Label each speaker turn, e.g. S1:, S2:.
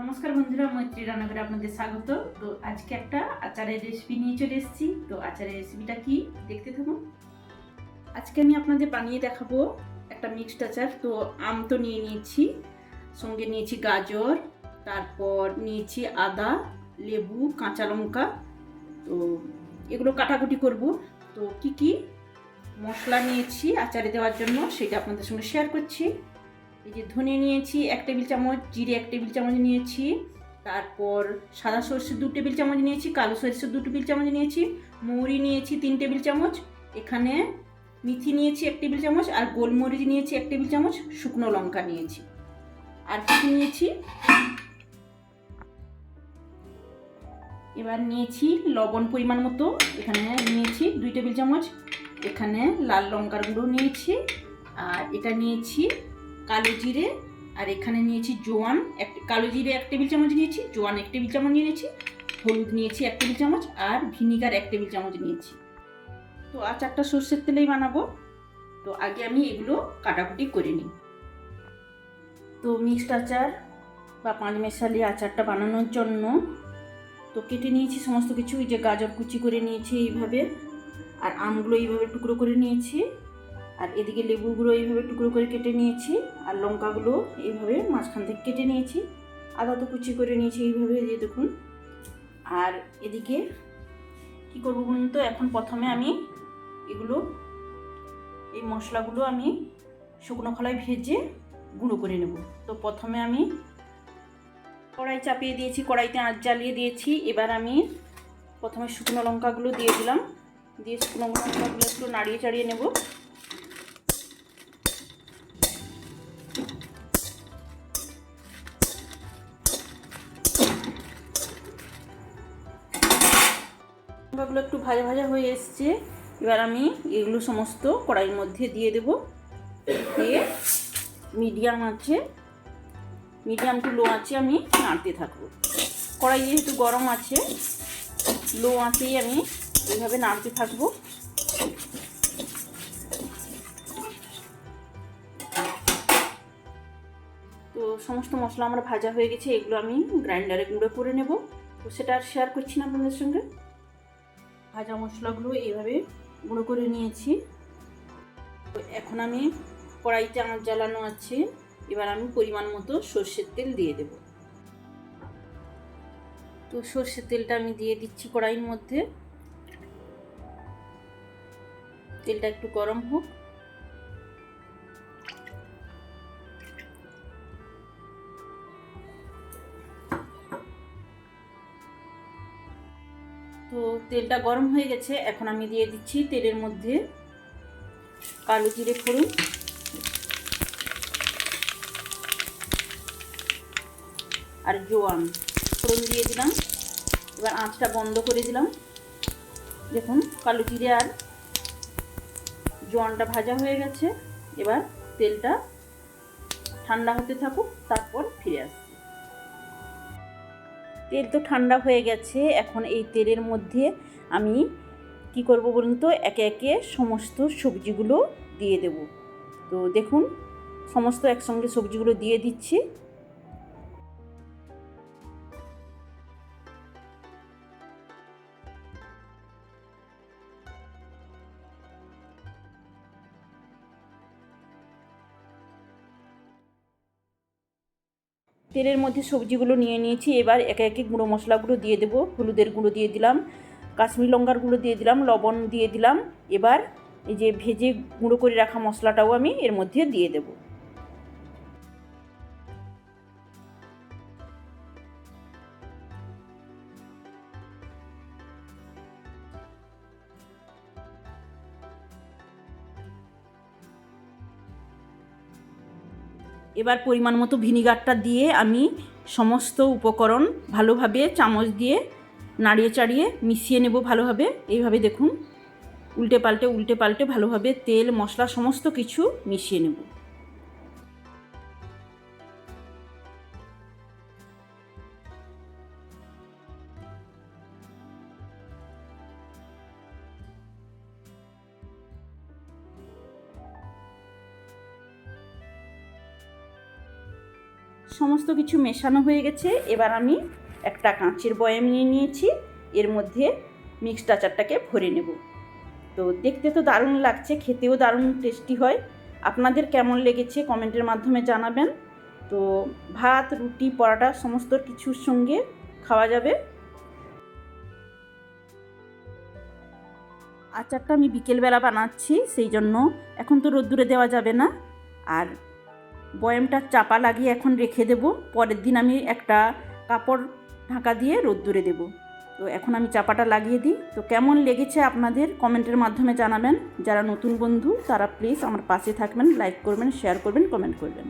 S1: নমস্কার বন্ধুরা, মৈত্রী রান্নাঘরে আপনাদের স্বাগত। তো আজকে একটা আচারের রেসিপি নিয়ে চলে এসেছি। তো আচারের রেসিপিটা কি দেখতে থাকুন। আজকে আমি আপনাদের বানিয়ে দেখাবো একটা মিক্সড আচার। তো আম তো নিয়ে নিয়েছি, সঙ্গে নিয়েছি গাজর, তারপর নিয়েছি আদা, লেবু, কাঁচা লঙ্কা। তো এগুলো কাটাকুটি করব। তো কি কি মশলা নিয়েছি আচারে দেওয়ার জন্য সেটা আপনাদের সঙ্গে শেয়ার করছি। এই যে ধনে নিয়েছি 1 টেবিল চামচ, জিরে 1 টেবিল চামচ নিয়েছি, তারপর সাদা সরষে 2 টেবিল চামচ নিয়েছি, কালো সরষে 2 টেবিল চামচ নিয়েছি, মৌরি নিয়েছি 3 টেবিল চামচ, এখানে মেথি নিয়েছি 1 টেবিল চামচ, আর গোলমরিচ নিয়েছি 1 টেবিল চামচ, শুকনো লঙ্কা নিয়েছি। আর কি নিয়েছি, এবার নিয়েছি লবণ পরিমাণ মতো, এখানে নিয়েছি 2 টেবিল চামচ, এখানে লাল লঙ্কার গুঁড়ো নিয়েছি, আর এটা নিয়েছি কালো জিরে, আর এখানে নিয়েছি জোয়ান, কালো জিরে 1 টেবিল চামচ নিয়েছি, জোয়ান 1 টেবিল চামচ নিয়েছি, হলুদ নিয়েছি 1 টেবিল চামচ, আর ভিনিগার 1 টেবিল চামচ নিয়েছি। তো আচারটা সর্ষের তেলেই বানাবো। তো আগে আমি এগুলো কাটাকুটি করে নিই। তো মিক্সড আচার বা পাঁচমেশালি আচারটা বানানোর জন্য তো কেটে নিয়েছি সমস্ত কিছু। এই যে গাজর কুচি করে নিয়েছি এইভাবে, আর আমগুলো এইভাবে টুকরো করে নিয়েছি, আর এদিকে লেবুগুলো এইভাবে টুকরো করে কেটে নিয়েছি, আর লঙ্কাগুলো এইভাবে মাঝখান থেকে কেটে নিয়েছি, আদা তো কুচি করে নিয়েছি এইভাবে, দিয়ে দেখুন। আর এদিকে কি করবো বলুন তো, এখন প্রথমে আমি এগুলো এই মশলাগুলো আমি শুকনো খোলায় ভেজে গুঁড়ো করে নেব। তো প্রথমে আমি কড়াই চাপিয়ে দিয়েছি, কড়াইতে আঁচ জ্বালিয়ে দিয়েছি। এবার আমি প্রথমে শুকনো লঙ্কাগুলো দিয়ে দিলাম, দিয়ে শুকনো লঙ্কাগুলো একটু নাড়িয়ে চাড়িয়ে নেব। লঙ্কাগুলো একটু ভাজা ভাজা হয়ে এসছে। এবার আমি এগুলো সমস্ত কড়াইয়ের মধ্যে দিয়ে দেব, দিয়ে মিডিয়াম টু লো আঁচে আমি নাড়তে থাকবো। কড়াই যেহেতু গরম আছে, লো আঁচেই আমি এইভাবে নাড়তে থাকবো। তো সমস্ত মশলা আমার ভাজা হয়ে গেছে, এগুলো আমি গ্রাইন্ডারে গুঁড়ো করে নেব। তো সেটা আর শেয়ার করছি না আপনাদের সঙ্গে। ভাজা মশলাগুলো এইভাবে গুঁড়ো করে নিয়েছি। তো এখন আমি কড়াইতে আঁচ জ্বালানো আছে, এবার আমি পরিমাণ মতো সর্ষের তেল দিয়ে দেব। তো সর্ষের তেলটা আমি দিয়ে দিচ্ছি কড়াইয়ের মধ্যে। তেলটা একটু গরম হোক। তো তেলটা গরম হয়ে গেছে, এখন আমি দিয়ে দিচ্ছি তেলের মধ্যে কালো জিরে ফোড়ন, আর জোয়ান ফোড়ন দিয়ে দিলাম। এবার আঁচটা বন্ধ করে দিলাম। দেখুন কালো জিরে আর জোয়ানটা ভাজা হয়ে গেছে। এবার তেলটা ঠান্ডা হতে থাকুক, তারপর ফিরে আসছি। তেল তো ঠান্ডা হয়ে গেছে, এখন এই তেলের মধ্যে আমি কি করব বলুন তো, একে একে সমস্ত সবজিগুলো দিয়ে দেব। তো দেখুন সমস্ত একসঙ্গে সবজিগুলো দিয়ে দিচ্ছি। তেলের মধ্যে সবজিগুলো নিয়ে নিয়েছি, এবার একে একে গুঁড়ো মশলাগুলো দিয়ে দেব। হলুদের গুঁড়ো দিয়ে দিলাম, কাশ্মীরি লঙ্কার গুঁড়ো দিয়ে দিলাম, লবণ দিয়ে দিলাম। এবার এই যে ভেজে গুঁড়ো করে রাখা মশলাটাও আমি এর মধ্যে দিয়ে দেব। এবার পরিমাণ মতো ভিনিগারটা দিয়ে আমি সমস্ত উপকরণ ভালোভাবে চামচ দিয়ে নাড়িয়ে চাড়িয়ে মিশিয়ে নেব ভালোভাবে। এইভাবে দেখুন উল্টে পাল্টে ভালোভাবে তেল মশলা সমস্ত কিছু মিশিয়ে নেব। সমস্ত কিছু মেশানো হয়ে গেছে। এবার আমি একটা কাঁচের বয়াম নিয়ে নিয়েছি, এর মধ্যে মিক্সড আচারটাকে ভরে নেব। তো দেখতে তো দারুণ লাগছে, খেতেও দারুণ টেস্টি হয়। আপনাদের কেমন লেগেছে কমেন্টের মাধ্যমে জানাবেন। তো ভাত, রুটি, পরোটা সমস্ত কিছুর সঙ্গে খাওয়া যাবে। আচারটা আমি বিকেলবেলা বানাচ্ছি, সেই জন্য এখন তো রোদ্দুরে দেওয়া যাবে না। আর বয়ামটা চাপা লাগিয়ে এখন রেখে দেব, পরের দিন আমি একটা কাপড় ঢাকা দিয়ে রোদ্দুরে দেব। তো এখন আমি চাপাটা লাগিয়ে দিই। তো কেমন লেগেছে আপনাদের কমেন্টের মাধ্যমে জানাবেন। যারা নতুন বন্ধু তারা প্লিজ আমার পাশে থাকবেন, লাইক করবেন, শেয়ার করবেন, কমেন্ট করবেন।